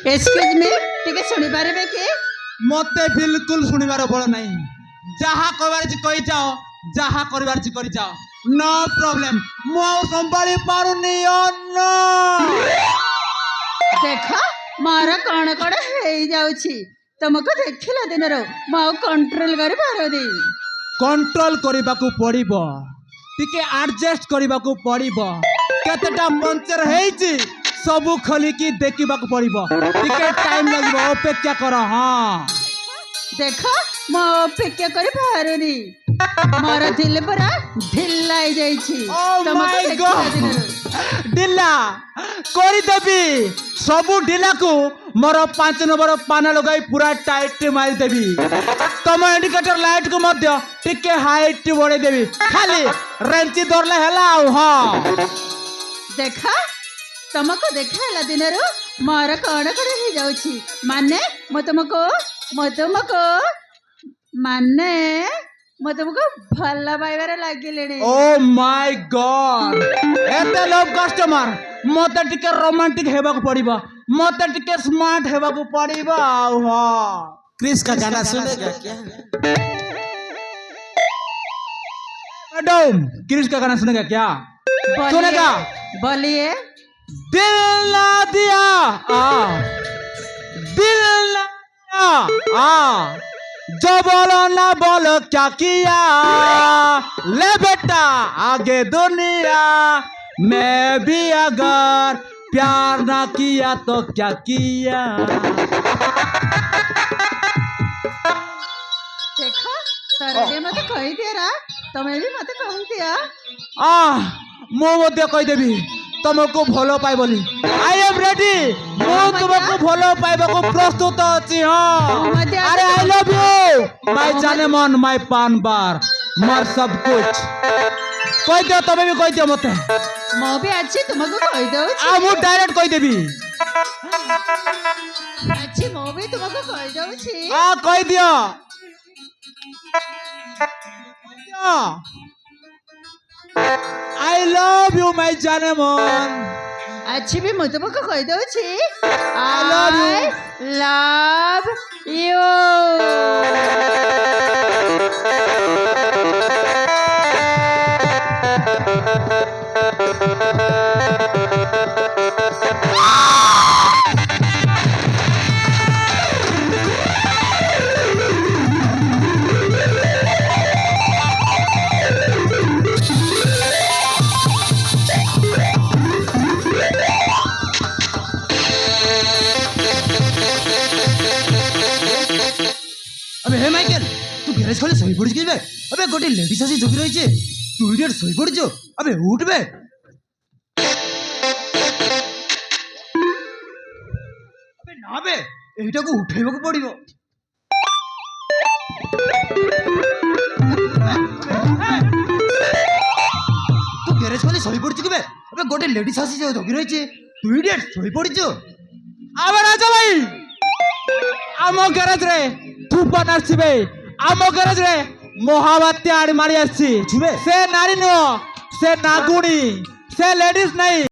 Excuse me टिके सुनी पारे कि मते बिल्कुल सुनिबार बल नहीं जहा कहबार छी कहि जाओ जहा करबार छी करि जाओ नो प्रॉब्लम मो संभाली पारुनी नो देखा मारा कण कण हे जाउछि तुमको देखिला दिन रो माउ कंट्रोल कर पारदी कंट्रोल करबाकू पड़िबो टिके एडजस्ट करबाकू पड़िबो केतेटा मंचर हेछि सबु खोलिकी देखिबाकू पड़िबो टिके टाइम लागबो अपेक्षा कर हां देखा मो अपेक्षा कर पारदी मारा दिल परा ढिल्ला ही जाइछि तुमको देखिला दिन रो ढिला करी देबी सबु ढिला को मोर 5 नंबर पाना लगाई पूरा टाइट मारी देबी तम इंडिकेटर लाइट को मध्य टिके हाइट बढ़े देबी खाली रेंची धरले हला हां देखा तुमको देखला दिन रो मारा कण कण हे जाउछि माने म तुमको माने म तुमको भल्ला पाइबारे लागिलेनी ओ माय गॉड एते लव कस्टमर मते टिके रोमांटिक हेबाक पड़िबो मते टिके स्मार्ट हेबाक पड़िबो हां क्रिस का गाना सुनेगा क्या? मैडम क्रिस का गाना सुनेगा क्या? सुनेगा बोलिए दिल ना दिया दिल ना दिया जो बोलो ना बोलो क्या किया ले बेटा आगे दुनिया मैं भी अगर प्यार ना किया तो क्या किया देखा तारे मते कहि दिया तमे भी मते कहि दिया मो मध्य कहि देबी तुमको भलो पाई बोली आई एम रेडी मो तुमको भलो पाइबा को प्रस्तुत अछि हां अरे आई लव यू माय जाने मन माय पान बार मर सब कुछ कहि दियो तमे भी कहि दियो मते मो भी अच्छी तुमको कहि दउ आ मु डायरेक्ट कहि देबी अच्छी मो भी तुमको कहि दउ छी कहि दियो आई लव यू माय जाने मन अच्छी भी मु तुमको कहि दउ छी आई लव यू अबे हे माइकल तू गैरेज खोले सही पड़ गई बे अबे गोटे लेडीज आसी जगी रही छे तू इडियट सही पड़ जो अबे उठ बे अबे ना बे एटा को उठेबो को पड़िबो तू गैरेज खोले सही पड़ गई बे अबे गोटे लेडीज आसी जगी रही छे तू इडियट सही पड़ जो आबे राजा भाई आमो गैरेज रे तूफान आसीबे आमो गैरेज रे महाबात्या आड़ी मारी आसी छुबे से नारी नो से नागुणी से लेडीज नहीं